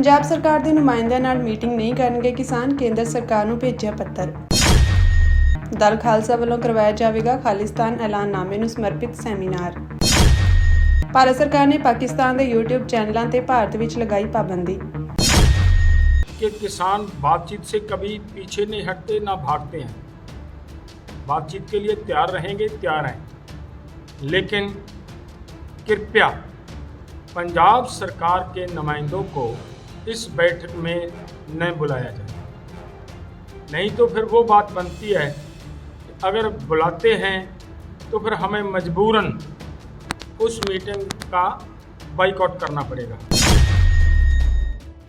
पंजाब सरकार के नुमाइंदिਆਂ ਨਾਲ ਮੀਟਿੰਗ नहीं ਕਰਨਗੇ किसान, केंद्र सरकार ਨੂੰ ਭੇਜਿਆ पत्र। दल खालसा ਵੱਲੋਂ करवाया जाएगा खालिस्तान ऐलाननामे ਨੂੰ समर्पित सैमीनार। भारत सरकार ने पाकिस्तान के यूट्यूब चैनलों पर भारत में लगाई पाबंदी। कि किसान बातचीत से कभी पीछे नहीं हटते ना भागते हैं, बातचीत के लिए तैयार रहेंगे, तैयार हैं, लेकिन कृपया पंजाब सरकार के नुमाइंदों को इस बैठक में न बुलाया जाए। नहीं तो फिर वो बात बनती है कि अगर बुलाते हैं तो फिर हमें मजबूरन उस मीटिंग का बाइकआउट करना पड़ेगा।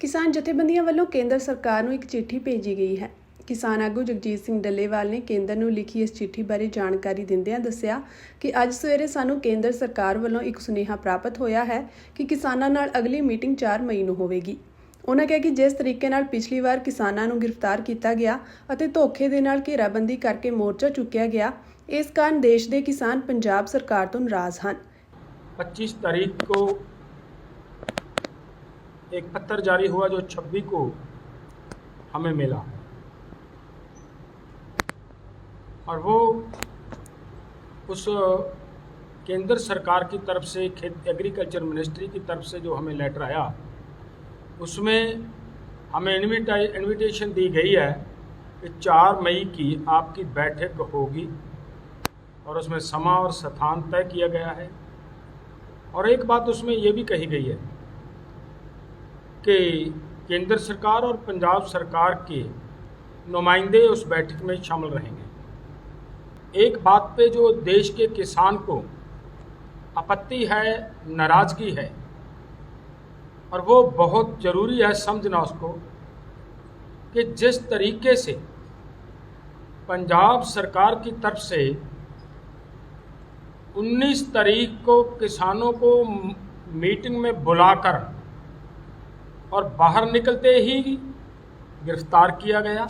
किसान जथेबंदियां ਵੱਲੋਂ केंद्र सरकार ਨੂੰ ਇੱਕ चिट्ठी भेजी गई है। किसान आगू जगजीत सिंह डल्लेवाल ने केंद्र ਨੂੰ लिखी इस चिट्ठी बारे जानकारी दिंदिਆਂ ਦੱਸਿਆ कि ਅੱਜ ਸਵੇਰੇ ਸਾਨੂੰ केंद्र सरकार ਵੱਲੋਂ ਇੱਕ ਸੁਨੇਹਾ ਪ੍ਰਾਪਤ ਹੋਇਆ ਹੈ कि ਕਿਸਾਨਾਂ ਨਾਲ ਅਗਲੀ ਮੀਟਿੰਗ 4 ਮਈ ਨੂੰ ਹੋਵੇਗੀ। ਉਹਨਾਂ ਕਿਹਾ ਕਿ ਜਿਸ ਤਰੀਕੇ ਨਾਲ ਪਿਛਲੀ ਵਾਰ ਕਿਸਾਨਾਂ ਨੂੰ ਗ੍ਰਿਫਤਾਰ ਕੀਤਾ ਗਿਆ ਅਤੇ ਧੋਖੇ ਦੇ ਨਾਲ ਘੇਰਾਬੰਦੀ ਕਰਕੇ ਮੋਰਚਾ ਚੁੱਕਿਆ ਗਿਆ, ਇਸ ਕਾਰਨ ਦੇਸ਼ ਦੇ ਕਿਸਾਨ ਪੰਜਾਬ ਸਰਕਾਰ ਤੋਂ ਨਾਰਾਜ਼ ਹਨ। 25 तारीख को एक पत्र जारी हुआ जो 26 को हमें मिला, और वो उस केंद्र सरकार की तरफ से एग्रीकल्चर मिनिस्ट्री की तरफ से जो हमें लेटर आया, उसमें हमें इनविटेशन दी गई है कि 4 मई की आपकी बैठक होगी और उसमें समा और स्थान तय किया गया है। और एक बात उसमें ये भी कही गई है कि केंद्र सरकार और पंजाब सरकार के नुमाइंदे उस बैठक में शामिल रहेंगे। एक बात पे जो देश के किसान को आपत्ति है, नाराज़गी है, और वो बहुत ज़रूरी है समझना उसको कि जिस तरीके से पंजाब सरकार की तरफ से 19 तारीख को किसानों को मीटिंग में बुलाकर और बाहर निकलते ही गिरफ्तार किया गया,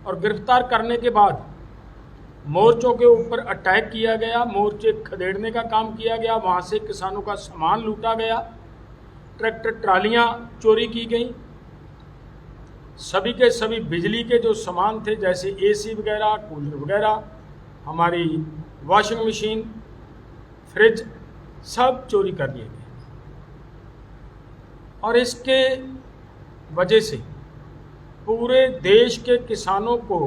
और गिरफ्तार करने के बाद मोर्चों के ऊपर अटैक किया गया, मोर्चे खदेड़ने का काम किया गया, वहाँ से किसानों का सामान लूटा गया, ट्रैक्टर ट्रालियाँ चोरी की गई, सभी के सभी बिजली के जो सामान थे जैसे एसी वगैरह, कूलर वगैरह, हमारी वॉशिंग मशीन, फ्रिज, सब चोरी कर लिए गए। और इसके वजह से पूरे देश के किसानों को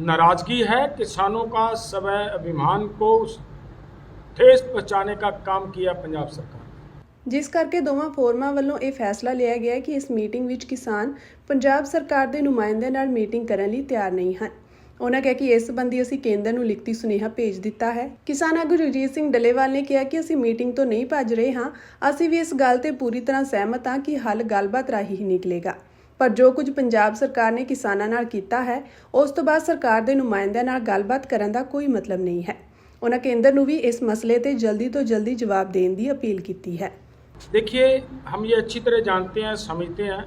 नाराज़गी है। किसानों का स्वाभिमान को ठेस पहुँचाने का काम किया पंजाब सरकार। जिस करके दोवां फोरमां ਵੱਲੋਂ ਇਹ ਫੈਸਲਾ ਲਿਆ ਗਿਆ ਕਿ ਇਸ ਮੀਟਿੰਗ ਵਿੱਚ ਕਿਸਾਨ ਪੰਜਾਬ ਸਰਕਾਰ ਦੇ ਨੁਮਾਇੰਦਿਆਂ ਨਾਲ ਮੀਟਿੰਗ ਕਰਨ ਲਈ ਤਿਆਰ ਨਹੀਂ ਹਨ। ਉਹਨਾਂ ਕਿਹਾ ਕਿ ਇਸ ਸੰਬੰਧੀ ਅਸੀਂ ਕੇਂਦਰ ਨੂੰ ਲਿਖਤੀ ਸੁਨੇਹਾ ਭੇਜ ਦਿੱਤਾ ਹੈ। ਕਿਸਾਨ ਆਗੂ ਜਗਜੀਤ ਸਿੰਘ ਡੱਲੇਵਾਲ ਨੇ ਕਿਹਾ ਕਿ ਅਸੀਂ ਮੀਟਿੰਗ ਤੋਂ ਨਹੀਂ ਭੱਜ ਰਹੇ ਹਾਂ, ਅਸੀਂ ਵੀ ਇਸ ਗੱਲ ਤੇ ਪੂਰੀ ਤਰ੍ਹਾਂ ਸਹਿਮਤ ਹਾਂ ਕਿ ਹੱਲ ਗੱਲਬਾਤ ਰਾਹੀਂ ਹੀ ਨਿਕਲੇਗਾ, ਪਰ ਜੋ ਕੁਝ ਪੰਜਾਬ ਸਰਕਾਰ ਨੇ ਕਿਸਾਨਾਂ ਨਾਲ ਕੀਤਾ ਹੈ ਉਸ ਤੋਂ ਬਾਅਦ ਸਰਕਾਰ ਦੇ ਨੁਮਾਇੰਦਿਆਂ ਨਾਲ ਗੱਲਬਾਤ ਕਰਨ ਦਾ ਕੋਈ ਮਤਲਬ ਨਹੀਂ ਹੈ। ਉਹਨਾਂ ਕੇਂਦਰ ਨੂੰ ਵੀ ਇਸ ਮਸਲੇ ਤੇ ਜਲਦੀ ਤੋਂ ਜਲਦੀ ਜਵਾਬ ਦੇਣ ਦੀ ਅਪੀਲ ਕੀਤੀ है। देखिए, हम ये अच्छी तरह जानते हैं, समझते हैं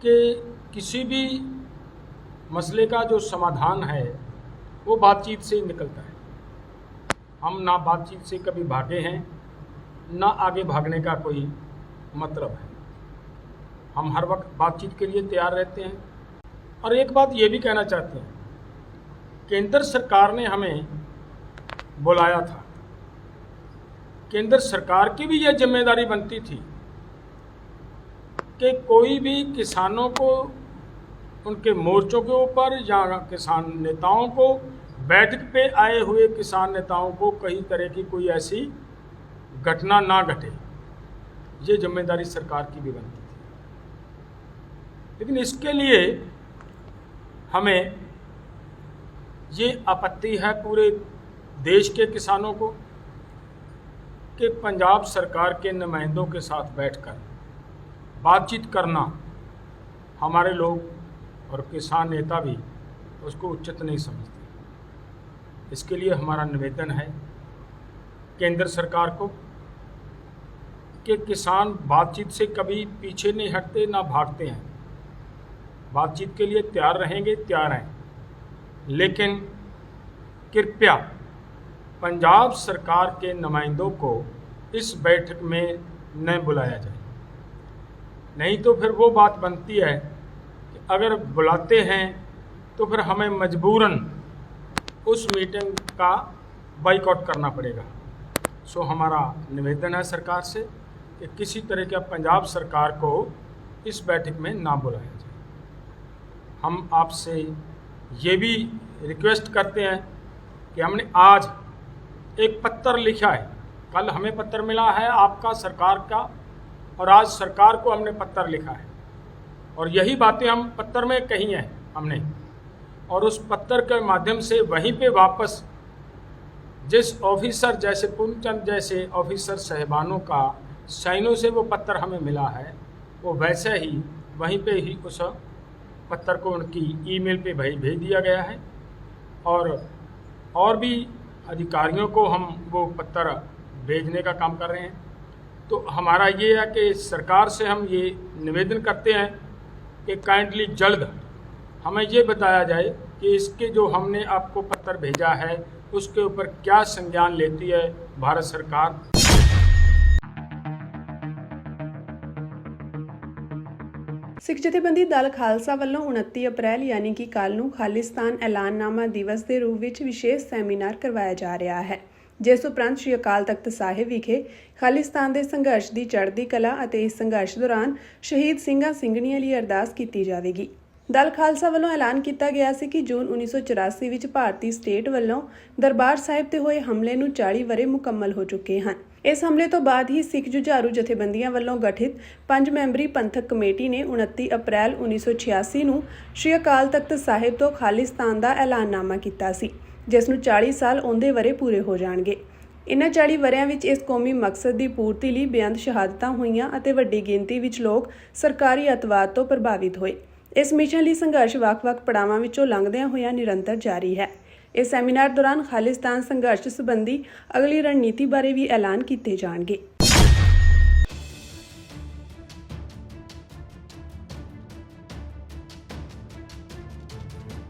कि किसी भी मसले का जो समाधान है वो बातचीत से ही निकलता है। हम ना बातचीत से कभी भागे हैं, ना आगे भागने का कोई मतलब है। हम हर वक्त बातचीत के लिए तैयार रहते हैं। और एक बात ये भी कहना चाहते हैं, केंद्र सरकार ने हमें बुलाया था, केंद्र सरकार की भी यह जिम्मेदारी बनती थी कि कोई भी किसानों को उनके मोर्चों के ऊपर या किसान नेताओं को, बैठक पे आए हुए किसान नेताओं को कई तरह की कोई ऐसी घटना ना घटे, ये जिम्मेदारी सरकार की भी बनती थी। लेकिन इसके लिए हमें ये आपत्ति है पूरे देश के किसानों को कि पंजाब सरकार के नुमाइंदों के साथ बैठकर बातचीत करना हमारे लोग और किसान नेता भी उसको उचित नहीं समझते। इसके लिए हमारा निवेदन है केंद्र सरकार को कि किसान बातचीत से कभी पीछे नहीं हटते ना भागते हैं, बातचीत के लिए तैयार रहेंगे, तैयार हैं, लेकिन कृपया पंजाब सरकार के नुमाइंदों को इस बैठक में न बुलाया जाए। नहीं तो फिर वो बात बनती है कि अगर बुलाते हैं तो फिर हमें मजबूरन उस मीटिंग का बाइकआउट करना पड़ेगा। सो हमारा निवेदन है सरकार से कि किसी तरह का पंजाब सरकार को इस बैठक में ना बुलाया जाए। हम आपसे ये भी रिक्वेस्ट करते हैं कि हमने आज एक पत्र लिखा है, कल हमें पत्र मिला है आपका सरकार का, और आज सरकार को हमने पत्र लिखा है और यही बातें हम पत्र में कही हैं हमने, और उस पत्र के माध्यम से वहीं पे वापस जिस ऑफिसर जैसे पूर्णचंद जैसे ऑफिसर साहिबानों का साइनों से वो पत्र हमें मिला है, वो वैसे ही वहीं पे ही उस पत्र को उनकी ईमेल पे भेज दिया गया है। और भी अधिकारियों को हम वो पत्र भेजने का काम कर रहे हैं। तो हमारा ये है कि सरकार से हम ये निवेदन करते हैं कि काइंडली जल्द हमें ये बताया जाए कि इसके जो हमने आपको पत्र भेजा है उसके ऊपर क्या संज्ञान लेती है भारत सरकार। ਸਿੱਖ ਜਥੇਬੰਦੀ ਦਲ ਖਾਲਸਾ ਵੱਲੋਂ 29 ਅਪ੍ਰੈਲ ਯਾਨੀ ਕਿ ਕੱਲ੍ਹ ਨੂੰ ਖਾਲਿਸਤਾਨ ਐਲਾਨਨਾਮਾ ਦਿਵਸ ਦੇ ਰੂਪ ਵਿੱਚ ਵਿਸ਼ੇਸ਼ ਸੈਮੀਨਾਰ ਕਰਵਾਇਆ ਜਾ ਰਿਹਾ ਹੈ, ਜਿਸ ਉਪਰੰਤ ਸ਼੍ਰੀ ਅਕਾਲ ਤਖਤ ਸਾਹਿਬ ਵਿਖੇ ਖਾਲਿਸਤਾਨ ਦੇ ਸੰਘਰਸ਼ ਦੀ ਚੜ੍ਹਦੀ ਕਲਾ ਅਤੇ ਇਸ ਸੰਘਰਸ਼ ਦੌਰਾਨ ਸ਼ਹੀਦ ਸਿੰਘਾਂ ਸਿੰਘਣੀਆਂ ਲਈ ਅਰਦਾਸ ਕੀਤੀ ਜਾਵੇਗੀ। ਦਲ ਖਾਲਸਾ ਵੱਲੋਂ ਐਲਾਨ ਕੀਤਾ ਗਿਆ ਸੀ ਕਿ ਜੂਨ 1984 ਵਿੱਚ ਭਾਰਤੀ ਸਟੇਟ ਵੱਲੋਂ ਦਰਬਾਰ ਸਾਹਿਬ ਤੇ ਹੋਏ ਹਮਲੇ ਨੂੰ 40 ਵਰ੍ਹੇ ਮੁਕੰਮਲ ਹੋ ਚੁੱਕੇ ਹਨ। ਇਸ ਹਮਲੇ ਤੋਂ ਬਾਅਦ ਹੀ ਸਿੱਖ ਜੁਝਾਰੂ ਜਥੇਬੰਦੀਆਂ ਵੱਲੋਂ ਗਠਿਤ 5 ਮੈਂਬਰੀ ਪੰਥਕ ਕਮੇਟੀ ਨੇ 29 ਅਪ੍ਰੈਲ 1986 ਨੂੰ ਸ਼੍ਰੀ ਅਕਾਲ ਤਖਤ ਸਾਹਿਬ ਤੋਂ ਖਾਲਿਸਤਾਨ ਦਾ ਐਲਾਨਨਾਮਾ ਕੀਤਾ ਸੀ, ਜਿਸ ਨੂੰ 40 ਸਾਲ ਆਉਂਦੇ ਵਰ੍ਹੇ ਪੂਰੇ ਹੋ ਜਾਣਗੇ। ਇਨ੍ਹਾਂ 40 ਵਰ੍ਹਿਆਂ ਵਿੱਚ ਇਸ ਕੌਮੀ ਮਕਸਦ ਦੀ ਪੂਰਤੀ ਲਈ ਬੇਅੰਤ ਸ਼ਹਾਦਤਾਂ ਹੋਈਆਂ ਅਤੇ ਵੱਡੀ ਗਿਣਤੀ ਵਿੱਚ ਲੋਕ ਸਰਕਾਰੀ ਅਤਵਾਦ ਤੋਂ ਪ੍ਰਭਾਵਿਤ ਹੋਏ। ਇਸ ਮਿਸ਼ਨ ਲਈ ਸੰਘਰਸ਼ ਵੱਖ-ਵੱਖ ਪੜਾਵਾਂ ਵਿੱਚੋਂ ਲੰਘਦਿਆਂ ਹੋਇਆਂ ਨਿਰੰਤਰ ਜਾਰੀ ਹੈ। ਇਸ ਸੈਮੀਨਾਰ ਦੌਰਾਨ ਖਾਲਿਸਤਾਨ ਸੰਘਰਸ਼ ਸੰਬੰਧੀ ਅਗਲੀ ਰਣਨੀਤੀ ਬਾਰੇ ਵੀ ਐਲਾਨ ਕੀਤੇ ਜਾਣਗੇ।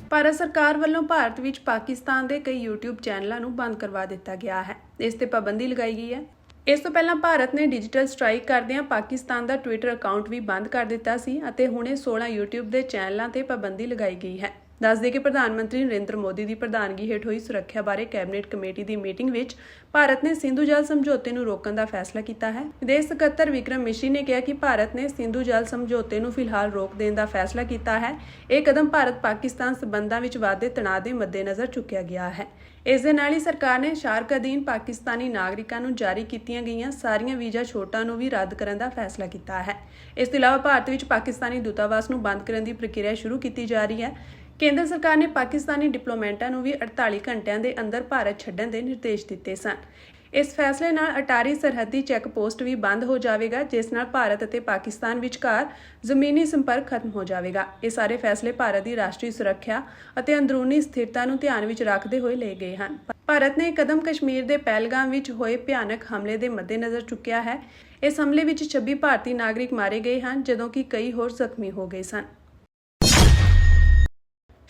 ਭਾਰਤ ਸਰਕਾਰ ਵੱਲੋਂ ਭਾਰਤ ਵਿੱਚ ਪਾਕਿਸਤਾਨ ਦੇ ਕਈ YouTube ਚੈਨਲਾਂ ਨੂੰ ਬੰਦ ਕਰਵਾ ਦਿੱਤਾ ਗਿਆ ਹੈ। ਇਸ ਤੇ ਪਾਬੰਦੀ ਲਗਾਈ ਗਈ ਹੈ। ਇਸ ਤੋਂ ਪਹਿਲਾਂ ਭਾਰਤ ਨੇ ਡਿਜੀਟਲ ਸਟ੍ਰਾਈਕ ਕਰਦਿਆਂ ਪਾਕਿਸਤਾਨ ਦਾ ਟਵਿੱਟਰ ਅਕਾਊਂਟ ਵੀ ਬੰਦ ਕਰ ਦਿੱਤਾ ਸੀ ਅਤੇ ਹੁਣੇ 16 YouTube ਦੇ ਚੈਨਲਾਂ ਤੇ ਪਾਬੰਦੀ ਲਗਾਈ ਗਈ ਹੈ। ਦੱਸ ਦੇ ਕਿ ਪ੍ਰਧਾਨ ਮੰਤਰੀ ਨਰਿੰਦਰ ਮੋਦੀ ਦੀ ਪ੍ਰਧਾਨਗੀ ਹੇਠ ਹੋਈ ਸੁਰੱਖਿਆ ਬਾਰੇ ਕੈਬਨਿਟ ਕਮੇਟੀ ਦੀ ਮੀਟਿੰਗ ਵਿੱਚ ਭਾਰਤ ਨੇ ਸਿੰਧੂ ਜਲ ਸਮਝੌਤੇ ਨੂੰ ਰੋਕਣ ਦਾ ਫੈਸਲਾ ਕੀਤਾ ਹੈ। ਵਿਦੇਸ਼ ਸਕੱਤਰ ਵਿਕਰਮ ਮਿਸ਼ਰੀ ਨੇ ਕਿਹਾ ਕਿ ਭਾਰਤ ਨੇ ਸਿੰਧੂ ਜਲ ਸਮਝੌਤੇ ਨੂੰ ਫਿਲਹਾਲ ਰੋਕ ਦੇਣ ਦਾ ਫੈਸਲਾ ਕੀਤਾ ਹੈ। ਇਹ ਕਦਮ ਭਾਰਤ ਪਾਕਿਸਤਾਨ ਸਬੰਧਾਂ ਵਿੱਚ ਵਾਧੇ ਤਣਾਅ ਦੇ ਮੱਦੇਨਜ਼ਰ ਚੁੱਕਿਆ ਗਿਆ ਹੈ। ਇਸ ਦੇ ਨਾਲ ਹੀ ਸਰਕਾਰ ਨੇ ਸਾਰਕ ਅਧੀਨ ਪਾਕਿਸਤਾਨੀ ਨਾਗਰਿਕਾਂ ਨੂੰ ਜਾਰੀ ਕੀਤੀਆਂ ਗਈਆਂ ਸਾਰੀਆਂ ਵੀਜ਼ਾ ਛੋਟਾਂ ਨੂੰ ਵੀ ਰੱਦ ਕਰਨ ਦਾ ਫੈਸਲਾ ਕੀਤਾ ਹੈ। ਇਸ ਤੋਂ ਇਲਾਵਾ ਭਾਰਤ ਵਿੱਚ ਪਾਕਿਸਤਾਨੀ ਦੂਤਾਵਾਸ ਨੂੰ ਬੰਦ ਕਰਨ ਦੀ ਪ੍ਰਕਿਰਿਆ ਸ਼ੁਰੂ ਕੀਤੀ ਜਾ ਰਹੀ ਹੈ। ਕੇਂਦਰ ਸਰਕਾਰ ਨੇ ਪਾਕਿਸਤਾਨੀ ਡਿਪਲੋਮੈਟਾਂ ਨੂੰ ਵੀ 48 ਘੰਟਿਆਂ ਦੇ ਅੰਦਰ ਭਾਰਤ ਛੱਡਣ ਦੇ ਨਿਰਦੇਸ਼ ਦਿੱਤੇ ਸਨ। ਇਸ ਫੈਸਲੇ ਨਾਲ ਅਟਾਰੀ ਸਰਹੱਦੀ ਚੈੱਕ ਪੋਸਟ ਵੀ ਬੰਦ ਹੋ ਜਾਵੇਗਾ, ਜਿਸ ਨਾਲ ਭਾਰਤ ਅਤੇ ਪਾਕਿਸਤਾਨ ਵਿਚਕਾਰ ਜ਼ਮੀਨੀ ਸੰਪਰਕ ਖਤਮ ਹੋ ਜਾਵੇਗਾ। ਇਹ ਸਾਰੇ ਫੈਸਲੇ ਭਾਰਤ ਦੀ ਰਾਸ਼ਟਰੀ ਸੁਰੱਖਿਆ ਅਤੇ ਅੰਦਰੂਨੀ ਸਥਿਰਤਾ ਨੂੰ ਧਿਆਨ ਵਿੱਚ ਰੱਖਦੇ ਹੋਏ ਲਏ ਗਏ ਹਨ। ਭਾਰਤ ਨੇ ਕਦਮ ਕਸ਼ਮੀਰ ਦੇ ਪਹਿਲਗਾਮ ਵਿੱਚ ਹੋਏ ਭਿਆਨਕ ਹਮਲੇ ਦੇ ਮੱਦੇਨਜ਼ਰ ਚੁੱਕਿਆ ਹੈ। ਇਸ ਹਮਲੇ ਵਿੱਚ 26 ਭਾਰਤੀ ਨਾਗਰਿਕ ਮਾਰੇ ਗਏ ਹਨ, ਜਦੋਂ ਕਿ ਕਈ ਹੋਰ ਜ਼ਖਮੀ ਹੋ ਗਏ ਸਨ।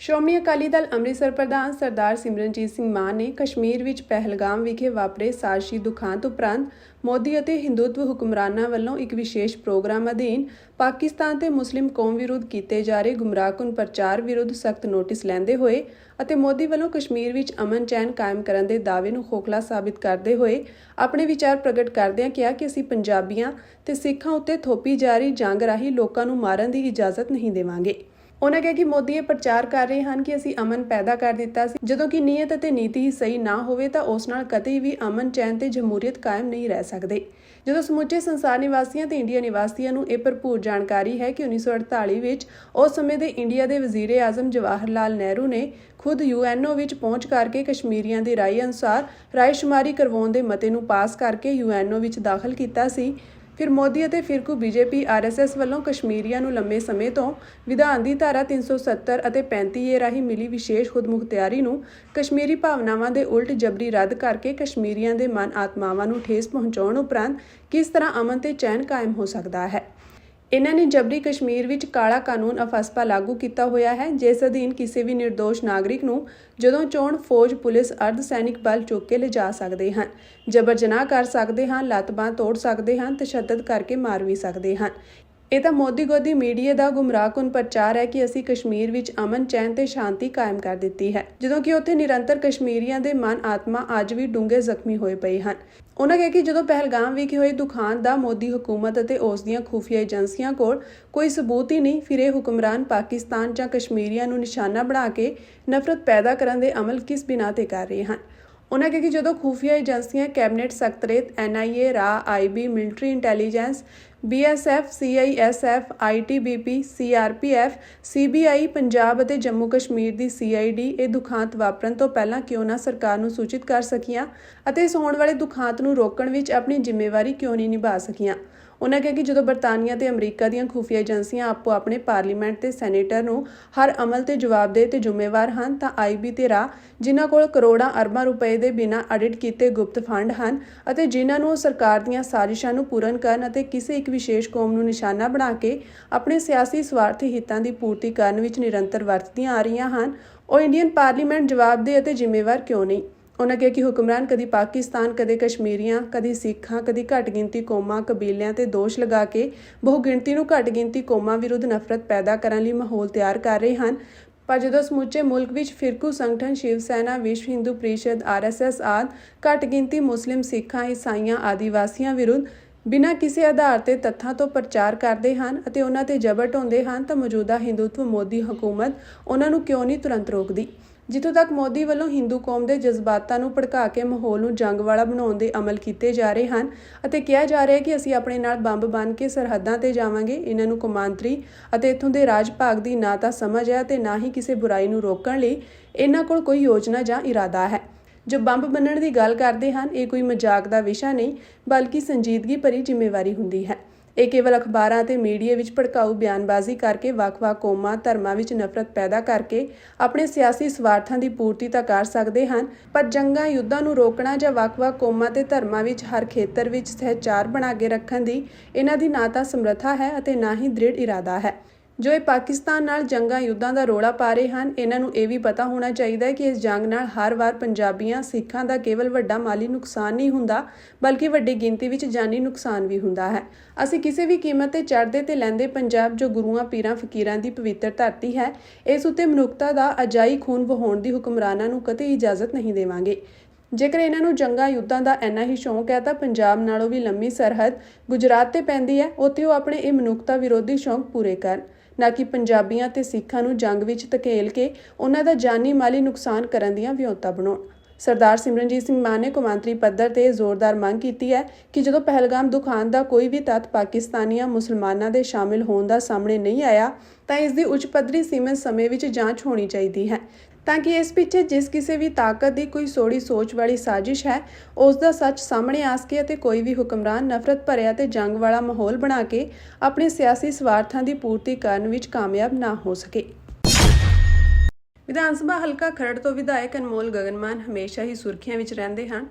ਸ਼੍ਰੋਮਣੀ ਅਕਾਲੀ ਦਲ ਅੰਮ੍ਰਿਤਸਰ ਪ੍ਰਧਾਨ ਸਰਦਾਰ ਸਿਮਰਨਜੀਤ ਸਿੰਘ ਮਾਨ ਨੇ ਕਸ਼ਮੀਰ ਵਿੱਚ ਪਹਿਲਗਾਮ ਵਿਖੇ ਵਾਪਰੇ ਸਾਜ਼ਿਸ਼ੀ ਦੁਖਾਂਤ ਉਪਰੰਤ ਮੋਦੀ ਅਤੇ ਹਿੰਦੂਤਵ ਹੁਕਮਰਾਨਾਂ ਵੱਲੋਂ ਇੱਕ ਵਿਸ਼ੇਸ਼ ਪ੍ਰੋਗਰਾਮ ਅਧੀਨ ਪਾਕਿਸਤਾਨ ਤੇ ਮੁਸਲਿਮ ਕੌਮ ਵਿਰੁੱਧ ਕੀਤੇ ਜਾ ਰਹੇ ਗੁੰਮਰਾਹਕੁਨ ਪ੍ਰਚਾਰ ਵਿਰੁੱਧ ਸਖਤ ਨੋਟਿਸ ਲੈਂਦੇ ਹੋਏ ਅਤੇ ਮੋਦੀ ਵੱਲੋਂ ਕਸ਼ਮੀਰ ਵਿੱਚ ਅਮਨ ਚੈਨ ਕਾਇਮ ਕਰਨ ਦੇ ਦਾਅਵੇ ਨੂੰ ਖੋਖਲਾ ਸਾਬਿਤ ਕਰਦੇ ਹੋਏ ਆਪਣੇ ਵਿਚਾਰ ਪ੍ਰਗਟ ਕਰਦਿਆਂ ਕਿਹਾ ਕਿ ਅਸੀਂ ਪੰਜਾਬੀਆਂ ਤੇ ਸਿੱਖਾਂ ਉੱਤੇ ਥੋਪੀ ਜਾ ਰਹੀ ਜੰਗ ਰਾਹੀਂ ਲੋਕਾਂ ਨੂੰ ਮਾਰਨ ਦੀ ਇਜਾਜ਼ਤ ਨਹੀਂ ਦੇਵਾਂਗੇ। ਉਹਨਾਂ ਕਿਹਾ ਕਿ ਮੋਦੀ ਇਹ ਪ੍ਰਚਾਰ ਕਰ ਰਹੇ ਹਨ ਕਿ ਅਸੀਂ ਅਮਨ ਪੈਦਾ ਕਰ ਦਿੱਤਾ ਸੀ, ਜਦੋਂ ਕਿ ਨੀਅਤ ਅਤੇ ਨੀਤੀ ਹੀ ਸਹੀ ਨਾ ਹੋਵੇ ਤਾਂ ਉਸ ਨਾਲ ਕਦੇ ਵੀ ਅਮਨ ਚੈਨ ਤੇ ਜਮਹੂਰੀਅਤ ਕਾਇਮ ਨਹੀਂ ਰਹਿ ਸਕਦੇ। ਜਦੋਂ ਸਮੁੱਚੇ ਸੰਸਾਰ ਨਿਵਾਸੀਆਂ ਤੇ ਇੰਡੀਆ ਨਿਵਾਸੀਆਂ ਨੂੰ ਇਹ ਭਰਪੂਰ ਜਾਣਕਾਰੀ ਹੈ ਕਿ 1948 ਵਿੱਚ ਉਸ ਸਮੇਂ ਦੇ ਇੰਡੀਆ ਦੇ ਵਜ਼ੀਰ ਆਜ਼ਮ ਜਵਾਹਰ ਲਾਲ ਨਹਿਰੂ ਨੇ ਖੁਦ UNO ਵਿੱਚ ਪਹੁੰਚ ਕਰਕੇ ਕਸ਼ਮੀਰੀਆਂ ਦੀ ਰਾਏ ਅਨੁਸਾਰ ਰਾਏਸ਼ੁਮਾਰੀ ਕਰਵਾਉਣ ਦੇ ਮਤੇ ਨੂੰ ਪਾਸ ਕਰਕੇ UNO ਵਿੱਚ ਦਾਖਲ ਕੀਤਾ ਸੀ। ਫਿਰ ਮੋਦੀ ਅਤੇ ਫਿਰਕੂ BJP RSS ਵੱਲੋਂ ਕਸ਼ਮੀਰੀਆਂ ਨੂੰ ਲੰਮੇ ਸਮੇਂ ਤੋਂ ਵਿਧਾਨ ਦੀ ਧਾਰਾ 370 ਅਤੇ 35A ਰਾਹੀਂ ਮਿਲੀ ਵਿਸ਼ੇਸ਼ ਖੁਦਮੁਖਤਿਆਰੀ ਨੂੰ ਕਸ਼ਮੀਰੀ ਭਾਵਨਾਵਾਂ ਦੇ ਉਲਟ ਜਬਰੀ ਰੱਦ ਕਰਕੇ ਕਸ਼ਮੀਰੀਆਂ ਦੇ ਮਨ ਆਤਮਾਵਾਂ ਨੂੰ ਠੇਸ ਪਹੁੰਚਾਉਣ ਉਪਰੰਤ ਕਿਸ ਤਰ੍ਹਾਂ ਅਮਨ ਤੇ ਚੈਨ ਕਾਇਮ ਹੋ ਸਕਦਾ ਹੈ। ਇਹਨਾਂ ਨੇ ਜਬਰੀ ਕਸ਼ਮੀਰ ਵਿੱਚ ਕਾਲਾ ਕਾਨੂੰਨ ਅਫਸਪਾ ਲਾਗੂ ਕੀਤਾ ਹੋਇਆ ਹੈ, ਜਿਸ ਅਧੀਨ ਕਿਸੇ ਵੀ ਨਿਰਦੋਸ਼ ਨਾਗਰਿਕ ਨੂੰ ਜਦੋਂ ਚੋਣ ਫੌਜ ਪੁਲਿਸ ਅਰਧ ਸੈਨਿਕ ਬਲ ਚੁੱਕ ਕੇ ਲਿਜਾ ਸਕਦੇ ਹਨ, ਜਬਰ ਜਨਾਹ ਕਰ ਸਕਦੇ ਹਨ, ਲੱਤ ਬਾਂਹ ਤੋੜ ਸਕਦੇ ਹਨ, ਤਸ਼ੱਦਦ ਕਰਕੇ ਮਾਰ ਵੀ ਸਕਦੇ ਹਨ। ਇਹ ਤਾਂ ਮੋਦੀ-ਗੋਦੀ ਮੀਡੀਆ ਦਾ ਗੁੰਮਰਾਹਕੁਨ ਪ੍ਰਚਾਰ ਹੈ ਕਿ ਅਸੀਂ ਕਸ਼ਮੀਰ ਵਿੱਚ ਅਮਨ, ਚੈਨ ਤੇ ਸ਼ਾਂਤੀ ਕਾਇਮ ਕਰ ਦਿੱਤੀ ਹੈ, ਜਦੋਂ ਕਿ ਉੱਥੇ ਨਿਰੰਤਰ ਕਸ਼ਮੀਰੀਆਂ ਦੇ ਮਨ ਆਤਮਾ ਅੱਜ ਵੀ ਡੂੰਘੇ ਜ਼ਖਮੀ ਹੋਏ ਪਏ ਹਨ। ਉਹਨਾਂ ਕਿਹਾ ਕਿ ਜਦੋਂ ਪਹਿਲਗਾਮ ਵਿਖੇ ਹੋਏ ਦੁਖਾਂਤ ਦਾ ਮੋਦੀ ਹਕੂਮਤ ਅਤੇ ਉਸ ਦੀਆਂ ਖੁਫੀਆ ਏਜੰਸੀਆਂ ਕੋਲ ਕੋਈ ਸਬੂਤ ਹੀ ਨਹੀਂ, ਫਿਰ ਇਹ ਹੁਕਮਰਾਨ ਪਾਕਿਸਤਾਨ ਜਾਂ ਕਸ਼ਮੀਰੀਆਂ ਨੂੰ ਨਿਸ਼ਾਨਾ ਬਣਾ ਕੇ ਨਫ਼ਰਤ ਪੈਦਾ ਕਰਨ ਦੇ ਅਮਲ ਕਿਸ ਬਿਨਾਂ ਤੇ ਕਰ ਰਹੇ ਹਨ। ਉਹਨਾਂ ਕਿਹਾ ਕਿ ਜਦੋਂ ਖੁਫੀਆ ਏਜੰਸੀਆਂ ਕੈਬਨਿਟ ਸਕੱਤਰੇਤ, NIA, raw, IB, military intelligence, BSF, CISF, ITBP, CRPF, CBI, Punjab ਅਤੇ ਜੰਮੂ ਕਸ਼ਮੀਰ ਦੀ CID ਇਹ ਦੁਖਾਂਤ ਵਾਪਰਨ ਤੋਂ ਪਹਿਲਾਂ ਕਿਉਂ ਨਾ ਸਰਕਾਰ ਨੂੰ ਸੂਚਿਤ ਕਰ ਸਕੀਆਂ ਅਤੇ ਇਸ ਹੋਣ ਵਾਲੇ ਦੁਖਾਂਤ ਨੂੰ ਰੋਕਣ ਵਿੱਚ ਆਪਣੀ ਜ਼ਿੰਮੇਵਾਰੀ ਕਿਉਂ ਨਹੀਂ ਨਿਭਾ ਸਕੀਆਂ। ਉਹਨਾਂ ਕਿਹਾ ਕਿ ਜਦੋਂ ਬਰਤਾਨੀਆ ਤੇ ਅਮਰੀਕਾ ਦੀਆਂ ਖੁਫੀਆ ਏਜੰਸੀਆਂ ਆਪੋ ਆਪਣੇ ਪਾਰਲੀਮੈਂਟ ਤੇ ਸੈਨੇਟਰ ਨੂੰ ਹਰ ਅਮਲ ਤੇ ਜਵਾਬਦੇਹ ਤੇ ਜ਼ਿੰਮੇਵਾਰ ਹਨ, ਤਾਂ IB ਤੇ ਰਾਅ, ਜਿਨ੍ਹਾਂ ਕੋਲ ਕਰੋੜਾਂ ਅਰਬਾਂ ਰੁਪਏ ਦੇ ਬਿਨਾਂ ਆਡਿਟ ਕੀਤੇ ਗੁਪਤ ਫੰਡ ਹਨ ਅਤੇ ਜਿਨ੍ਹਾਂ ਨੂੰ ਸਰਕਾਰ ਦੀਆਂ ਸਾਜ਼ਿਸ਼ਾਂ ਨੂੰ ਪੂਰਨ ਕਰਨ ਅਤੇ ਕਿਸੇ ਇੱਕ ਵਿਸ਼ੇਸ਼ ਕੌਮ ਨੂੰ ਨਿਸ਼ਾਨਾ ਬਣਾ ਕੇ ਆਪਣੇ ਸਿਆਸੀ ਸਵਾਰਥੀ ਹਿੱਤਾਂ ਦੀ ਪੂਰਤੀ ਕਰਨ ਵਿੱਚ ਨਿਰੰਤਰ ਵਰਤਦੀਆਂ ਆ ਰਹੀਆਂ ਹਨ, ਉਹ ਇੰਡੀਅਨ ਪਾਰਲੀਮੈਂਟ ਜਵਾਬਦੇਹ ਅਤੇ ਜ਼ਿੰਮੇਵਾਰ ਕਿਉਂ ਨਹੀਂ। ਉਹਨਾਂ ਕਿਹਾ ਕਿ ਹੁਕਮਰਾਨ ਕਦੀ ਪਾਕਿਸਤਾਨ, ਕਦੇ ਕਸ਼ਮੀਰੀਆਂ, ਕਦੀ ਸਿੱਖਾਂ, ਕਦੀ ਘੱਟ ਗਿਣਤੀ ਕੌਮਾਂ, ਕਬੀਲਿਆਂ ਤੇ ਦੋਸ਼ ਲਗਾ ਕੇ ਬਹੁ ਗਿਣਤੀ ਨੂੰ ਘੱਟ ਗਿਣਤੀ ਕੌਮਾਂ ਵਿਰੁੱਧ ਨਫ਼ਰਤ ਪੈਦਾ ਕਰਨ ਲਈ ਮਾਹੌਲ ਤਿਆਰ ਕਰ ਰਹੇ ਹਨ। ਪਰ ਜਦੋਂ ਸਮੁੱਚੇ ਮੁਲਕ ਵਿੱਚ ਫਿਰਕੂ ਸੰਗਠਨ ਸ਼ਿਵ ਸੈਨਾ, ਵਿਸ਼ਵ ਹਿੰਦੂ ਪ੍ਰੀਸ਼ਦ, RSS ਆਦਿ ਘੱਟ ਗਿਣਤੀ ਮੁਸਲਿਮ, ਸਿੱਖਾਂ, ਈਸਾਈਆਂ, ਆਦੀਵਾਸੀਆਂ ਵਿਰੁੱਧ ਬਿਨਾਂ ਕਿਸੇ ਆਧਾਰ ਤੇ ਤੱਥਾਂ ਤੋਂ ਪ੍ਰਚਾਰ ਕਰਦੇ ਹਨ ਅਤੇ ਉਹਨਾਂ ਤੇ ਜ਼ਬਰ ਢਾਉਂਦੇ ਹਨ, ਤਾਂ ਮੌਜੂਦਾ ਹਿੰਦੂਤਵ ਮੋਦੀ ਹਕੂਮਤ ਉਹਨਾਂ ਨੂੰ ਕਿਉਂ ਨਹੀਂ ਤੁਰੰਤ ਰੋਕਦੀ। ਜਿੱਥੋਂ ਤੱਕ ਮੋਦੀ ਵੱਲੋਂ ਹਿੰਦੂ ਕੌਮ ਦੇ ਜਜ਼ਬਾਤਾਂ ਨੂੰ ਭੜਕਾ ਕੇ ਮਾਹੌਲ ਨੂੰ ਜੰਗ ਵਾਲਾ ਬਣਾਉਣ ਦੇ ਅਮਲ ਕੀਤੇ ਜਾ ਰਹੇ ਹਨ ਅਤੇ ਕਿਹਾ ਜਾ ਰਿਹਾ ਹੈ ਕਿ ਅਸੀਂ ਆਪਣੇ ਨਾਲ ਬੰਬ ਬੰਨ੍ਹ ਕੇ ਸਰਹੱਦਾਂ ਤੇ ਜਾਵਾਂਗੇ, ਇਹਨਾਂ ਨੂੰ ਕੌਮਾਂਤਰੀ ਅਤੇ ਇੱਥੋਂ ਦੇ ਰਾਜ ਭਾਗ ਦੀ ਨਾ ਤਾਂ ਸਮਝ ਹੈ ਅਤੇ ਨਾ ਹੀ ਕਿਸੇ ਬੁਰਾਈ ਨੂੰ ਰੋਕਣ ਲਈ ਇਹਨਾਂ ਕੋਲ ਕੋਈ ਯੋਜਨਾ ਜਾਂ ਇਰਾਦਾ ਹੈ। ਜੋ ਬੰਬ ਬੰਨ੍ਹਣ ਦੀ ਗੱਲ ਕਰਦੇ ਹਨ, ਇਹ ਕੋਈ ਮਜ਼ਾਕ ਦਾ ਵਿਸ਼ਾ ਨਹੀਂ ਬਲਕਿ ਸੰਜੀਦਗੀ ਭਰੀ ਜ਼ਿੰਮੇਵਾਰੀ ਹੁੰਦੀ ਹੈ। ਇਹ ਕੇਵਲ ਅਖਬਾਰਾਂ ਅਤੇ ਮੀਡੀਆ ਵਿੱਚ ਭੜਕਾਊ ਬਿਆਨਬਾਜ਼ੀ ਕਰਕੇ ਵੱਖ-ਵੱਖ ਕੌਮਾਂ, ਧਰਮਾਂ ਵਿੱਚ ਨਫ਼ਰਤ ਪੈਦਾ ਕਰਕੇ ਆਪਣੇ ਸਿਆਸੀ ਸਵਾਰਥਾਂ ਦੀ ਪੂਰਤੀ ਤਾਂ ਕਰ ਸਕਦੇ ਹਨ, ਪਰ ਜੰਗਾਂ, ਯੁੱਧਾਂ ਨੂੰ ਰੋਕਣਾ ਜਾਂ ਵੱਖ-ਵੱਖ ਕੌਮਾਂ ਤੇ ਧਰਮਾਂ ਵਿੱਚ ਹਰ ਖੇਤਰ ਵਿੱਚ ਸਹਿਚਾਰ ਬਣਾ ਕੇ ਰੱਖਣ ਦੀ ਇਹਨਾਂ ਦੀ ਨਾ ਤਾਂ ਸਮਰੱਥਾ ਹੈ ਅਤੇ ਨਾ ਹੀ ਦ੍ਰਿੜ ਇਰਾਦਾ ਹੈ। ਜੋ ਇਹ ਪਾਕਿਸਤਾਨ ਨਾਲ ਜੰਗਾਂ, ਯੁੱਧਾਂ ਦਾ ਰੌਲਾ ਪਾ ਰਹੇ ਹਨ, ਇਹਨਾਂ ਨੂੰ ਇਹ ਵੀ ਪਤਾ ਹੋਣਾ ਚਾਹੀਦਾ ਹੈ ਕਿ ਇਸ ਜੰਗ ਨਾਲ ਹਰ ਵਾਰ ਪੰਜਾਬੀਆਂ, ਸਿੱਖਾਂ ਦਾ ਕੇਵਲ ਵੱਡਾ ਮਾਲੀ ਨੁਕਸਾਨ ਨਹੀਂ ਹੁੰਦਾ ਬਲਕਿ ਵੱਡੀ ਗਿਣਤੀ ਵਿੱਚ ਜਾਨੀ ਨੁਕਸਾਨ ਵੀ ਹੁੰਦਾ ਹੈ। ਅਸੀਂ ਕਿਸੇ ਵੀ ਕੀਮਤ ਤੇ ਚੜ੍ਹਦੇ ਤੇ ਲਹਿੰਦੇ ਪੰਜਾਬ, ਜੋ ਗੁਰੂਆਂ, ਪੀਰਾਂ, ਫਕੀਰਾਂ ਦੀ ਪਵਿੱਤਰ ਧਰਤੀ ਹੈ, ਇਸ ਉੱਤੇ ਮਨੁੱਖਤਾ ਦਾ ਅਜਾਈ ਖੂਨ ਵਹਾਉਣ ਦੀ ਹੁਕਮਰਾਨਾਂ ਨੂੰ ਕਦੇ ਇਜਾਜ਼ਤ ਨਹੀਂ ਦੇਵਾਂਗੇ। ਜੇਕਰ ਇਹਨਾਂ ਨੂੰ ਜੰਗਾਂ, ਯੁੱਧਾਂ ਦਾ ਇੰਨਾ ਹੀ ਸ਼ੌਂਕ ਹੈ ਤਾਂ ਪੰਜਾਬ ਨਾਲੋਂ ਵੀ ਲੰਮੀ ਸਰਹੱਦ ਗੁਜਰਾਤ ਤੇ ਪੈਂਦੀ ਹੈ, ਉੱਥੇ ਉਹ ਆਪਣੇ ਇਹ ਮਨੁੱਖਤਾ ਵਿਰੋਧੀ ਸ਼ੌਂਕ ਪੂਰੇ ਕਰਨ, ਨਾ ਕਿ ਪੰਜਾਬੀਆਂ ਤੇ ਸਿੱਖਾਂ ਨੂੰ ਜੰਗ ਵਿੱਚ ਧਕੇਲ ਕੇ ਉਹਨਾਂ ਦਾ ਜਾਨੀ ਮਾਲੀ ਨੁਕਸਾਨ ਕਰਨ ਦੀਆਂ ਵਿਉਂਤਾਂ ਬਣਾਉਣ। ਸਰਦਾਰ ਸਿਮਰਨਜੀਤ ਸਿੰਘ ਮਾਨ ਨੇ ਕੌਮਾਂਤਰੀ ਪੱਧਰ ਤੇ ਜ਼ੋਰਦਾਰ ਮੰਗ ਕੀਤੀ ਹੈ ਕਿ ਜਦੋਂ ਪਹਿਲਗਾਮ ਦੁਖਾਂਤ ਦਾ ਕੋਈ ਵੀ ਤੱਥ ਪਾਕਿਸਤਾਨੀਆਂ, ਮੁਸਲਮਾਨਾਂ ਦੇ ਸ਼ਾਮਿਲ ਹੋਣ ਦਾ ਸਾਹਮਣੇ ਨਹੀਂ ਆਇਆ, ਤਾਂ ਇਸ ਦੀ ਉੱਚ ਪੱਧਰੀ ਸੀਮਤ ਸਮੇਂ ਵਿੱਚ ਜਾਂਚ ਹੋਣੀ ਚਾਹੀਦੀ ਹੈ, ਤਾਂ ਕਿ ਇਸ ਪਿੱਛੇ ਜਿਸ ਕਿਸੇ ਵੀ ਤਾਕਤ ਦੀ ਕੋਈ ਸੋੜੀ ਸੋਚ ਵਾਲੀ ਸਾਜ਼ਿਸ਼ ਹੈ, ਉਸ ਦਾ ਸੱਚ ਸਾਹਮਣੇ ਆ ਸਕੇ ਅਤੇ ਕੋਈ ਵੀ ਹੁਕਮਰਾਨ ਨਫ਼ਰਤ ਭਰਿਆ ਤੇ ਜੰਗ ਵਾਲਾ ਮਾਹੌਲ ਬਣਾ ਕੇ ਆਪਣੇ ਸਿਆਸੀ ਸਵਾਰਥਾਂ ਦੀ ਪੂਰਤੀ ਕਰਨ ਵਿੱਚ ਕਾਮਯਾਬ ਨਾ ਹੋ ਸਕੇ। ਵਿਧਾਨ ਸਭਾ ਹਲਕਾ ਖਰੜ ਤੋਂ ਵਿਧਾਇਕ ਅਨਮੋਲ ਗਗਨਮਾਨ ਹਮੇਸ਼ਾ ਹੀ ਸੁਰਖੀਆਂ ਵਿੱਚ ਰਹਿੰਦੇ ਹਨ।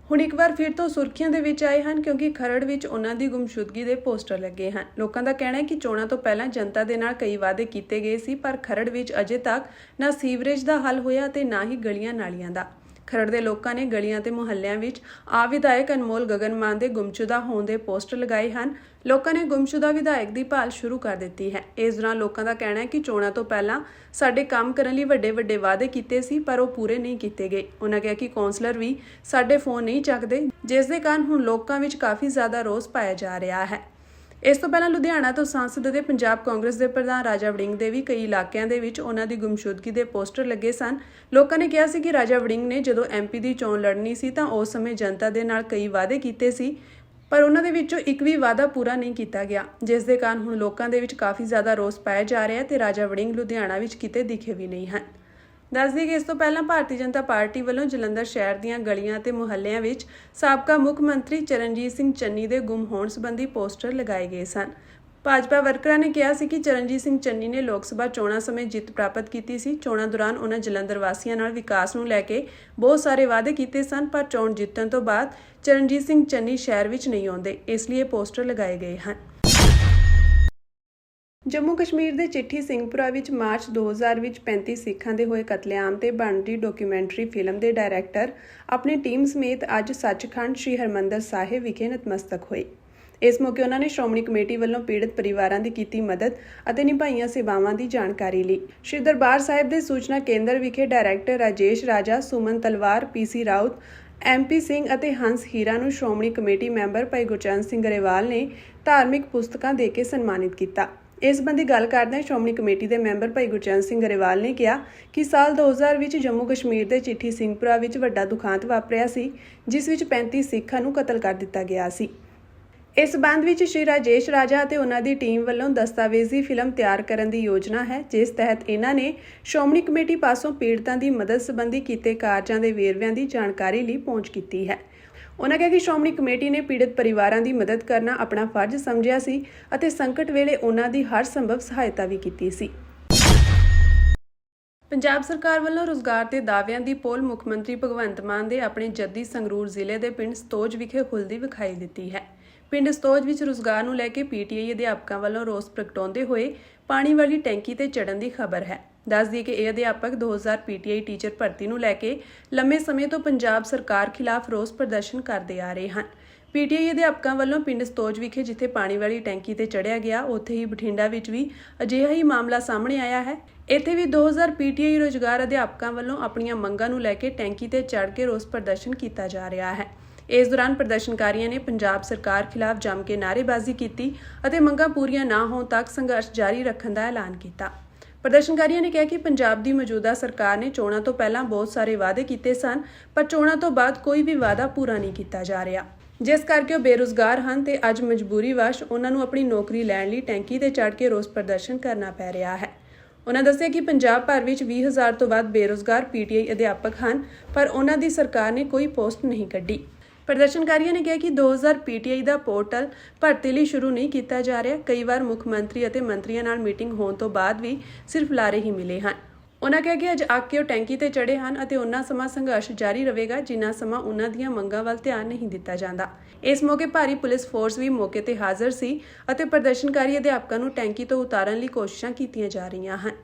ਹੁਣ ਇੱਕ ਵਾਰ ਫਿਰ ਤੋਂ ਸੁਰਖੀਆਂ ਦੇ ਵਿੱਚ ਆਏ ਹਨ ਕਿਉਂਕਿ ਖਰੜ ਵਿੱਚ ਉਹਨਾਂ ਦੀ ਗੁੰਮਸ਼ੁਦਗੀ ਦੇ ਪੋਸਟਰ ਲੱਗੇ ਹਨ। ਲੋਕਾਂ ਦਾ ਕਹਿਣਾ ਹੈ ਕਿ ਚੋਣਾਂ ਤੋਂ ਪਹਿਲਾਂ ਜਨਤਾ ਦੇ ਨਾਲ ਕਈ ਵਾਅਦੇ ਕੀਤੇ ਗਏ ਸੀ, ਪਰ ਖਰੜ ਵਿੱਚ ਅਜੇ ਤੱਕ ਨਾ ਸੀਵਰੇਜ ਦਾ ਹੱਲ ਹੋਇਆ ਤੇ ਨਾ ਹੀ ਗਲੀਆਂ ਨਾਲੀਆਂ ਦਾ। ਖਰੜ ਦੇ ਲੋਕਾਂ ਨੇ ਗਲੀਆਂ ਤੇ ਮੁਹੱਲਿਆਂ ਵਿੱਚ ਵਿਧਾਇਕ ਅਨਮੋਲ ਗਗਨਮਾਨ ਦੇ ਗੁੰਮਸ਼ੁਦਾ ਹੋਣ ਦੇ ਪੋਸਟਰ ਲਗਾਏ ਹਨ। ਲੋਕਾਂ ਨੇ ਗੁੰਮਸ਼ੁਦਾ ਵਿਧਾਇਕ ਦੀ ਭਾਲ ਸ਼ੁਰੂ ਕਰ ਦਿੱਤੀ ਹੈ। ਇਸ ਦੌਰਾਨ ਲੋਕਾਂ ਦਾ ਕਹਿਣਾ ਹੈ ਕਿ ਚੋਣਾਂ ਤੋਂ ਪਹਿਲਾਂ ਸਾਡੇ ਕੰਮ ਕਰਨ ਲਈ ਵੱਡੇ ਵਾਅਦੇ ਕੀਤੇ ਸੀ, ਪਰ ਉਹ ਪੂਰੇ ਨਹੀਂ ਕੀਤੇ ਗਏ। ਉਹਨਾਂ ਕਿਹਾ ਕਿ ਕੌਂਸਲਰ ਵੀ ਸਾਡੇ ਫੋਨ ਨਹੀਂ ਚੱਕਦੇ, ਜਿਸ ਦੇ ਕਾਰਨ ਹੁਣ ਲੋਕਾਂ ਵਿੱਚ ਕਾਫੀ ਜ਼ਿਆਦਾ ਰੋਸ ਪਾਇਆ ਜਾ ਰਿਹਾ ਹੈ। ਇਸ ਤੋਂ ਪਹਿਲਾਂ ਲੁਧਿਆਣਾ ਤੋਂ ਸਾਂਸਦ ਅਤੇ ਪੰਜਾਬ ਕਾਂਗਰਸ ਦੇ ਪ੍ਰਧਾਨ ਰਾਜਾ ਵੜਿੰਗ ਦੇ ਵੀ ਕਈ ਇਲਾਕਿਆਂ ਦੇ ਵਿੱਚ ਉਹਨਾਂ ਦੀ ਗੁੰਮਸ਼ੁਦਗੀ ਦੇ ਪੋਸਟਰ ਲੱਗੇ ਸਨ। ਲੋਕਾਂ ਨੇ ਕਿਹਾ ਸੀ ਕਿ ਰਾਜਾ ਵੜਿੰਗ ਨੇ ਜਦੋਂ MP ਦੀ ਚੋਣ ਲੜਨੀ ਸੀ ਤਾਂ ਉਸ ਸਮੇਂ ਜਨਤਾ ਦੇ ਨਾਲ ਕਈ ਵਾਅਦੇ ਕੀਤੇ ਸੀ, ਪਰ ਉਹਨਾਂ ਦੇ ਵਿੱਚੋਂ ਇੱਕ ਵੀ ਵਾਅਦਾ ਪੂਰਾ ਨਹੀਂ ਕੀਤਾ ਗਿਆ, ਜਿਸ ਦੇ ਕਾਰਨ ਹੁਣ ਲੋਕਾਂ ਦੇ ਵਿੱਚ ਕਾਫੀ ਜ਼ਿਆਦਾ ਰੋਸ ਪਾਇਆ ਜਾ ਰਿਹਾ ਹੈ ਤੇ ਰਾਜਾ ਵੜਿੰਗ ਲੁਧਿਆਣਾ ਵਿੱਚ ਕਿਤੇ ਦਿਖੇ ਵੀ ਨਹੀਂ ਹਨ। ਦੱਸ ਦਈਏ ਕਿ ਇਸ ਤੋਂ ਪਹਿਲਾਂ ਭਾਰਤੀ ਜਨਤਾ ਪਾਰਟੀ ਵੱਲੋਂ ਜਲੰਧਰ ਸ਼ਹਿਰ ਦੀਆਂ ਗਲੀਆਂ ਤੇ ਮੁਹੱਲਿਆਂ ਵਿੱਚ ਸਾਬਕਾ ਮੁੱਖ ਮੰਤਰੀ ਚਰਨਜੀਤ ਸਿੰਘ ਚੰਨੀ ਦੇ ਗੁੰਮ ਹੋਣ ਸੰਬੰਧੀ ਪੋਸਟਰ ਲਗਾਏ ਗਏ ਸਨ। ਭਾਜਪਾ ਵਰਕਰਾਂ ਨੇ ਕਿਹਾ ਸੀ ਕਿ ਚਰਨਜੀਤ ਸਿੰਘ ਚੰਨੀ ਨੇ ਲੋਕ ਸਭਾ ਚੋਣਾਂ ਸਮੇਂ ਜਿੱਤ ਪ੍ਰਾਪਤ ਕੀਤੀ ਸੀ। ਚੋਣਾਂ ਦੌਰਾਨ ਉਹਨਾਂ ਜਲੰਧਰ ਵਾਸੀਆਂ ਨਾਲ ਵਿਕਾਸ ਨੂੰ ਲੈ ਕੇ ਬਹੁਤ ਸਾਰੇ ਵਾਅਦੇ ਕੀਤੇ ਸਨ, ਪਰ ਚੋਣ ਜਿੱਤਣ ਤੋਂ ਬਾਅਦ ਚਰਨਜੀਤ ਸਿੰਘ ਚੰਨੀ ਸ਼ਹਿਰ ਵਿੱਚ ਨਹੀਂ ਆਉਂਦੇ, ਇਸ ਲਈ ਇਹ ਪੋਸਟਰ ਲਗਾਏ ਗਏ ਹਨ। ਜੰਮੂ ਕਸ਼ਮੀਰ ਦੇ ਚਿੱਠੀ ਸਿੰਘਪੁਰਾ ਵਿੱਚ ਮਾਰਚ 2000 ਵਿੱਚ 35 ਸਿੱਖਾਂ ਦੇ ਹੋਏ ਕਤਲੇਆਮ ਤੇ ਬਣਦੀ ਡਾਕੂਮੈਂਟਰੀ ਫਿਲਮ ਦੇ ਡਾਇਰੈਕਟਰ ਆਪਣੀ ਟੀਮ ਸਮੇਤ ਅੱਜ ਸੱਚਖੰਡ ਸ੍ਰੀ ਹਰਿਮੰਦਰ ਸਾਹਿਬ ਵਿਖੇ ਨਤਮਸਤਕ ਹੋਏ। ਇਸ ਮੌਕੇ ਉਹਨਾਂ ਨੇ ਸ਼੍ਰੋਮਣੀ ਕਮੇਟੀ ਵੱਲੋਂ ਪੀੜਤ ਪਰਿਵਾਰਾਂ ਦੀ ਕੀਤੀ ਮਦਦ ਅਤੇ ਨਿਭਾਈਆਂ ਸੇਵਾਵਾਂ ਦੀ ਜਾਣਕਾਰੀ ਲਈ। ਸ਼੍ਰੀ ਦਰਬਾਰ ਸਾਹਿਬ ਦੇ ਸੂਚਨਾ ਕੇਂਦਰ ਵਿਖੇ ਡਾਇਰੈਕਟਰ ਰਾਜੇਸ਼ ਰਾਜਾ, ਸੁਮਨ ਤਲਵਾਰ, ਪੀਸੀ ਰਾਉਤ, MP ਸਿੰਘ ਅਤੇ ਹੰਸ ਹੀਰਾ ਨੂੰ ਸ਼੍ਰੋਮਣੀ ਕਮੇਟੀ ਮੈਂਬਰ ਭਾਈ ਗੁਰਚਰਨ ਸਿੰਘ ਗਰੇਵਾਲ ਨੇ ਧਾਰਮਿਕ ਪੁਸਤਕਾਂ ਦੇ ਕੇ ਸਨਮਾਨਿਤ ਕੀਤਾ। ਇਸ ਸੰਬੰਧੀ ਗੱਲ ਕਰਦਿਆਂ ਸ਼੍ਰੋਮਣੀ ਕਮੇਟੀ ਦੇ ਮੈਂਬਰ ਭਾਈ ਗੁਰਚਰਨ ਸਿੰਘ ਗਰੇਵਾਲ ਨੇ ਕਿਹਾ ਕਿ ਸਾਲ 2000 ਵਿੱਚ ਜੰਮੂ ਕਸ਼ਮੀਰ ਦੇ ਚਿੱਠੀ ਸਿੰਘਪੁਰਾ ਵਿੱਚ ਵੱਡਾ ਦੁਖਾਂਤ ਵਾਪਰਿਆ ਸੀ, ਜਿਸ ਵਿੱਚ 35 ਸਿੱਖਾਂ ਨੂੰ ਕਤਲ ਕਰ ਦਿੱਤਾ ਗਿਆ ਸੀ। ਇਸ ਸੰਬੰਧ ਵਿੱਚ ਸ਼੍ਰੀ ਰਾਜੇਸ਼ ਰਾਜਾ ਅਤੇ ਉਹਨਾਂ ਦੀ ਟੀਮ ਵੱਲੋਂ ਦਸਤਾਵੇਜ਼ੀ ਫਿਲਮ ਤਿਆਰ ਕਰਨ ਦੀ ਯੋਜਨਾ ਹੈ, ਜਿਸ ਤਹਿਤ ਇਹਨਾਂ ਨੇ ਸ਼੍ਰੋਮਣੀ ਕਮੇਟੀ ਪਾਸੋਂ ਪੀੜਤਾਂ ਦੀ ਮਦਦ ਸੰਬੰਧੀ ਕੀਤੇ ਕਾਰਜਾਂ ਦੇ ਵੇਰਵਿਆਂ ਦੀ ਜਾਣਕਾਰੀ ਲਈ ਪਹੁੰਚ ਕੀਤੀ ਹੈ। ਉਹਨਾਂ ਕਿਹਾ ਕਿ ਸ਼੍ਰੋਮਣੀ ਕਮੇਟੀ ਨੇ ਪੀੜਤ ਪਰਿਵਾਰਾਂ ਦੀ ਮਦਦ ਕਰਨਾ ਆਪਣਾ ਫਰਜ਼ ਸਮਝਿਆ ਸੀ ਅਤੇ ਸੰਕਟ ਵੇਲੇ ਉਹਨਾਂ ਦੀ ਹਰ ਸੰਭਵ ਸਹਾਇਤਾ ਵੀ ਕੀਤੀ ਸੀ। ਪੰਜਾਬ ਸਰਕਾਰ ਵੱਲੋਂ ਰੁਜ਼ਗਾਰ ਦੇ ਦਾਅਵਿਆਂ ਦੀ ਪੋਲ ਮੁੱਖ ਮੰਤਰੀ ਭਗਵੰਤ ਮਾਨ ਦੇ ਆਪਣੇ ਜੱਦੀ ਸੰਗਰੂਰ ਜ਼ਿਲ੍ਹੇ ਦੇ ਪਿੰਡ ਸਤੋਜ ਵਿਖੇ ਖੁੱਲ੍ਹਦੀ ਵਿਖਾਈ ਦਿੱਤੀ ਹੈ। ਪਿੰਡ ਸਤੋਜ ਵਿੱਚ ਰੁਜ਼ਗਾਰ ਨੂੰ ਲੈ ਕੇ PTI ਅਧਿਆਪਕਾਂ ਵੱਲੋਂ ਰੋਸ ਪ੍ਰਗਟਾਉਂਦੇ ਹੋਏ ਪਾਣੀ ਵਾਲੀ ਟੈਂਕੀ ਤੇ ਚੜ੍ਹਨ ਦੀ ਖਬਰ ਹੈ। ਦੱਸ ਦਈਏ ਕਿ ਇਹ ਅਧਿਆਪਕ 2000 PTI ਟੀਚਰ ਭਰਤੀ ਨੂੰ ਲੈ ਕੇ ਲੰਮੇ ਸਮੇਂ ਤੋਂ ਪੰਜਾਬ ਸਰਕਾਰ ਖਿਲਾਫ ਰੋਸ ਪ੍ਰਦਰਸ਼ਨ ਕਰਦੇ ਆ ਰਹੇ ਹਨ। PTI ਅਧਿਆਪਕਾਂ ਵੱਲੋਂ ਪਿੰਡ ਸਤੋਜ ਵਿਖੇ ਜਿੱਥੇ ਪਾਣੀ ਵਾਲੀ ਟੈਂਕੀ ਤੇ ਚੜ੍ਹਿਆ ਗਿਆ, ਉੱਥੇ ਹੀ ਬਠਿੰਡਾ ਵਿੱਚ ਵੀ ਅਜਿਹਾ ਹੀ ਮਾਮਲਾ ਸਾਹਮਣੇ ਆਇਆ ਹੈ। ਇੱਥੇ ਵੀ 2000 PTI ਰੁਜ਼ਗਾਰ ਅਧਿਆਪਕਾਂ ਵੱਲੋਂ ਆਪਣੀਆਂ ਮੰਗਾਂ ਨੂੰ ਲੈ ਕੇ ਟੈਂਕੀ ਤੇ ਚੜ੍ਹ ਕੇ ਰੋਸ ਪ੍ਰਦਰਸ਼ਨ ਕੀਤਾ ਜਾ ਰਿਹਾ ਹੈ। ਇਸ ਦੌਰਾਨ ਪ੍ਰਦਰਸ਼ਨਕਾਰੀਆਂ ਨੇ ਪੰਜਾਬ ਸਰਕਾਰ ਖਿਲਾਫ ਜੰਮ ਕੇ ਨਾਅਰੇਬਾਜ਼ੀ ਕੀਤੀ ਅਤੇ ਮੰਗਾਂ ਪੂਰੀਆਂ ਨਾ ਹੋਣ ਤੱਕ ਸੰਘਰਸ਼ ਜਾਰੀ ਰੱਖਣ ਦਾ ਐਲਾਨ ਕੀਤਾ। ਪ੍ਰਦਰਸ਼ਨਕਾਰੀਆਂ ਨੇ ਕਿਹਾ ਕਿ ਪੰਜਾਬ ਦੀ ਮੌਜੂਦਾ ਸਰਕਾਰ ਨੇ ਚੋਣਾਂ ਤੋਂ ਪਹਿਲਾਂ ਬਹੁਤ ਸਾਰੇ ਵਾਅਦੇ ਕੀਤੇ ਸਨ, ਪਰ ਚੋਣਾਂ ਤੋਂ ਬਾਅਦ ਕੋਈ ਵੀ ਵਾਅਦਾ ਪੂਰਾ ਨਹੀਂ ਕੀਤਾ ਜਾ ਰਿਹਾ, ਜਿਸ ਕਰਕੇ ਉਹ ਬੇਰੁਜ਼ਗਾਰ ਹਨ ਤੇ ਅੱਜ ਮਜਬੂਰੀ ਵਸ਼ ਉਹਨਾਂ ਨੂੰ ਆਪਣੀ ਨੌਕਰੀ ਲੈਣ ਲਈ ਟੈਂਕੀ ਤੇ ਚੜ੍ਹ ਕੇ ਰੋਸ ਪ੍ਰਦਰਸ਼ਨ ਕਰਨਾ ਪੈ ਰਿਹਾ ਹੈ। ਉਹਨਾਂ ਦੱਸਿਆ ਕਿ ਪੰਜਾਬ ਭਰ ਵਿੱਚ 20,000 ਤੋਂ ਵੱਧ ਬੇਰੁਜ਼ਗਾਰ PTI ਅਧਿਆਪਕ ਹਨ, ਪਰ ਉਹਨਾਂ ਦੀ ਸਰਕਾਰ ਨੇ ਕੋਈ ਪੋਸਟ ਨਹੀਂ ਕੱਢੀ। ਪ੍ਰਦਰਸ਼ਨਕਾਰੀਆਂ ਨੇ ਕਿਹਾ ਕਿ 2000 PTI ਦਾ ਪੋਰਟਲ ਭਰਤੀ ਲਈ ਸ਼ੁਰੂ ਨਹੀਂ ਕੀਤਾ ਜਾ ਰਿਹਾ। ਕਈ ਵਾਰ ਮੁੱਖ ਮੰਤਰੀ ਅਤੇ ਮੰਤਰੀਆਂ ਨਾਲ ਮੀਟਿੰਗ ਹੋਣ ਤੋਂ ਬਾਅਦ ਵੀ ਸਿਰਫ ਲਾਰੇ ਹੀ ਮਿਲੇ ਹਨ। ਉਹਨਾਂ ਕਿਹਾ ਕਿ ਅੱਜ ਆ ਕੇ ਉਹ ਟੈਂਕੀ ਤੇ ਚੜ੍ਹੇ ਹਨ ਅਤੇ ਉਹਨਾਂ ਸਮਾਂ ਸੰਘਰਸ਼ ਜਾਰੀ ਰਹੇਗਾ ਜਿੰਨਾ ਸਮਾਂ ਉਹਨਾਂ ਦੀਆਂ ਮੰਗਾਂ ਵੱਲ ਧਿਆਨ ਨਹੀਂ ਦਿੱਤਾ ਜਾਂਦਾ। ਇਸ ਮੌਕੇ ਭਾਰੀ ਪੁਲਿਸ ਫੋਰਸ ਵੀ ਮੌਕੇ ਤੇ ਹਾਜ਼ਰ ਸੀ ਅਤੇ ਪ੍ਰਦਰਸ਼ਨਕਾਰੀ ਅਧਿਆਪਕਾਂ ਨੂੰ ਟੈਂਕੀ ਤੋਂ ਉਤਾਰਨ ਲਈ ਕੋਸ਼ਿਸ਼ਾਂ ਕੀਤੀਆਂ ਜਾ ਰਹੀਆਂ ਹਨ।